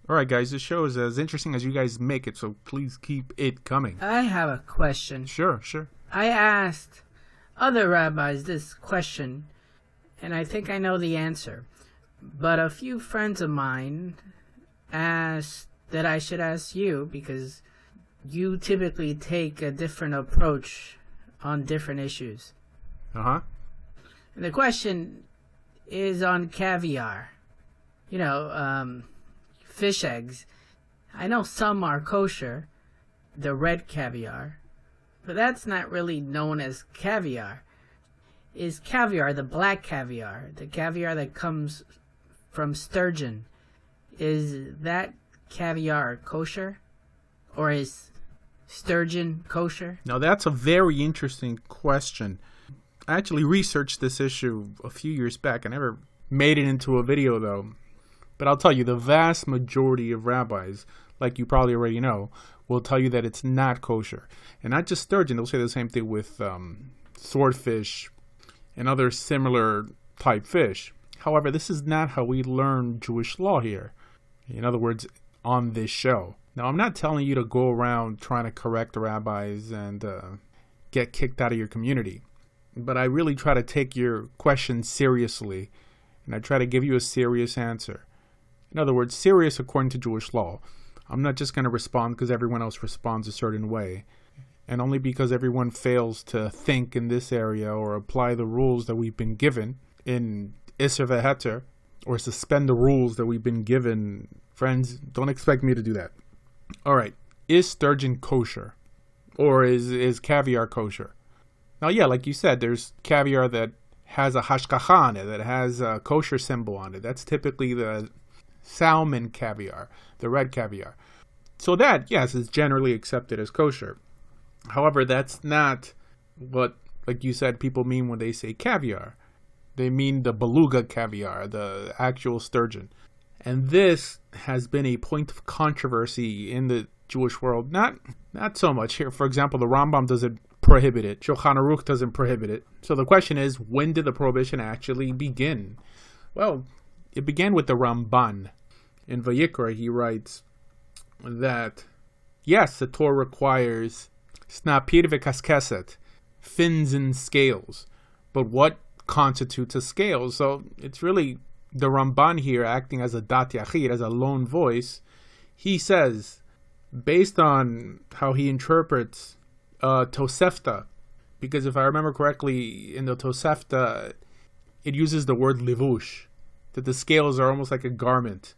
All right, guys, this show is as interesting as you guys make it, so please keep it coming. I have a question. Sure. I asked other rabbis this question, and I think I know the answer. But a few friends of mine asked that I should ask you because you typically take a different approach on different issues. Uh-huh. And the question is on caviar. Fish eggs. I know some are kosher, the red caviar, but that's not really known as caviar. Is caviar the black caviar, the caviar that comes from sturgeon, is that caviar kosher? Or is sturgeon kosher? Now, that's a very interesting question. I actually researched this issue a few years back. I never made it into a video, though. But I'll tell you, the vast majority of rabbis, like you probably already know, will tell you that it's not kosher. And not just sturgeon. They'll say the same thing with swordfish and other similar type fish. However, this is not how we learn Jewish law here. In other words, on this show. Now, I'm not telling you to go around trying to correct the rabbis and get kicked out of your community. But I really try to take your question seriously. And I try to give you a serious answer. In other words, serious according to Jewish law. I'm not just going to respond because everyone else responds a certain way. And only because everyone fails to think in this area or apply the rules that we've been given in Isser V'Heter, or suspend the rules that we've been given. Friends, don't expect me to do that. All right. Is sturgeon kosher? Or is caviar kosher? Now, yeah, like you said, there's caviar that has a hashgacha on it, that has a kosher symbol on it. That's typically the salmon caviar, the red caviar. So that, yes, is generally accepted as kosher. However, that's not what, like you said, people mean when they say caviar. They mean the beluga caviar, the actual sturgeon. And this has been a point of controversy in the Jewish world. Not so much here. For example, the Rambam doesn't prohibit it. Shulchan Aruch doesn't prohibit it. So the question is, when did the prohibition actually begin? Well, it began with the Ramban. In Vayikra, he writes that, yes, the Torah requires snapir v'kaskeset, fins and scales. But what constitutes a scale? So it's really the Ramban here acting as a dat yachid, as a lone voice. He says, based on how he interprets Tosefta, because if I remember correctly, in the Tosefta, it uses the word livush, that the scales are almost like a garment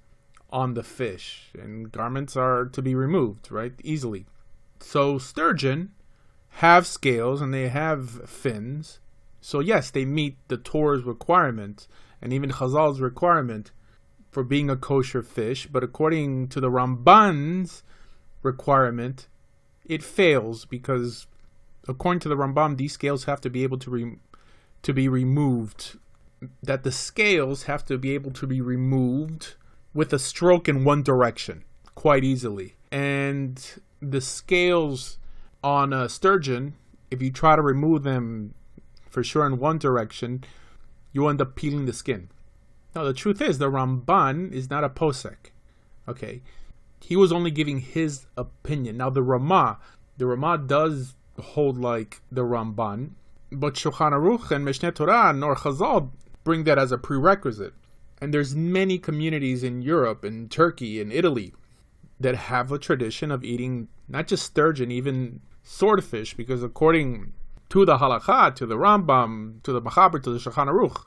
on the fish, and garments are to be removed, right, easily. So sturgeon have scales and they have fins. So yes, they meet the Torah's requirement and even Chazal's requirement for being a kosher fish. But according to the Ramban's requirement, it fails because according to the Rambam, these scales have to be able to be removed. That the scales have to be able to be removed with a stroke in one direction quite easily. And the scales on a sturgeon, if you try to remove them for sure in one direction, you end up peeling the skin. Now, the truth is, the Ramban is not a posek. Okay? He was only giving his opinion. Now, the Ramah does hold like the Ramban, but Shulchan Aruch and Mishneh Torah nor Chazal bring that as a prerequisite. And there's many communities in Europe and Turkey and Italy that have a tradition of eating not just sturgeon, even swordfish, because according to the halakha, to the Rambam, to the Machaber, to the Shulchan Aruch,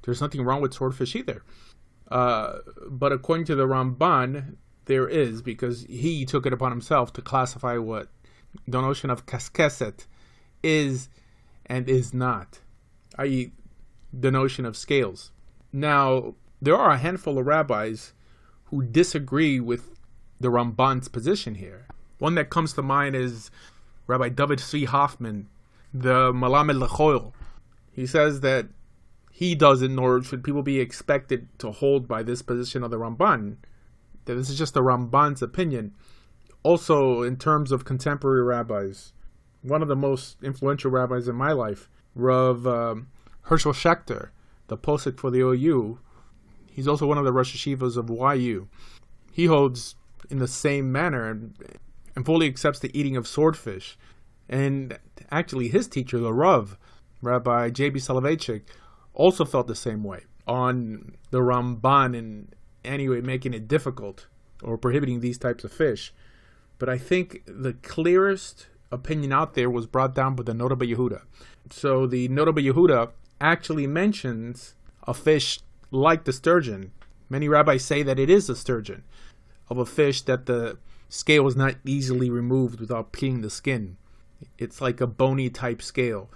there's nothing wrong with swordfish either. But according to the Ramban, there is, because he took it upon himself to classify what the notion of kaskeset is and is not, i.e. the notion of scales. Now, there are a handful of rabbis who disagree with the Ramban's position here. One that comes to mind is Rabbi David C. Hoffman, the Malamed Lechoil. He says that he doesn't, nor should people be expected to hold by this position of the Ramban, that this is just the Ramban's opinion. Also, in terms of contemporary rabbis, one of the most influential rabbis in my life, Rav Herschel Schechter, the posek for the OU, he's also one of the Rosh Hashivas of YU. he holds in the same manner and fully accepts the eating of swordfish. And actually his teacher, the Rav, Rabbi J.B. Soloveitchik, also felt the same way on the Ramban and anyway making it difficult or prohibiting these types of fish. But I think the clearest opinion out there was brought down by the Nota B'Yehuda. So the Nota B'Yehuda actually mentions a fish like the sturgeon. Many rabbis say that it is a sturgeon, of a fish that the scale is not easily removed without peeling the skin. It's like a bony type scale.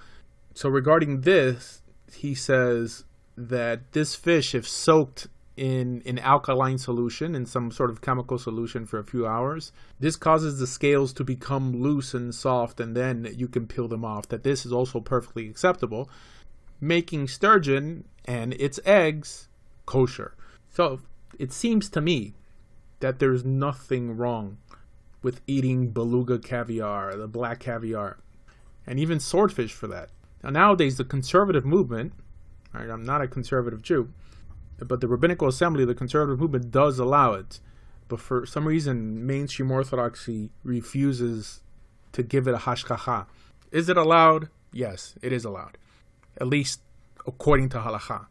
So regarding this, he says that this fish, if soaked in an alkaline solution, in some sort of chemical solution for a few hours, this causes the scales to become loose and soft, and then you can peel them off. That this is also perfectly acceptable, making sturgeon and its eggs kosher. So it seems to me that there's nothing wrong with eating beluga caviar, the black caviar, and even swordfish for that. Now nowadays the conservative movement, right, I'm not a conservative Jew, but the Rabbinical Assembly, the conservative movement, does allow it. But for some reason, mainstream Orthodoxy refuses to give it a hashgacha. Is it allowed? Yes, it is allowed. At least according to halakha.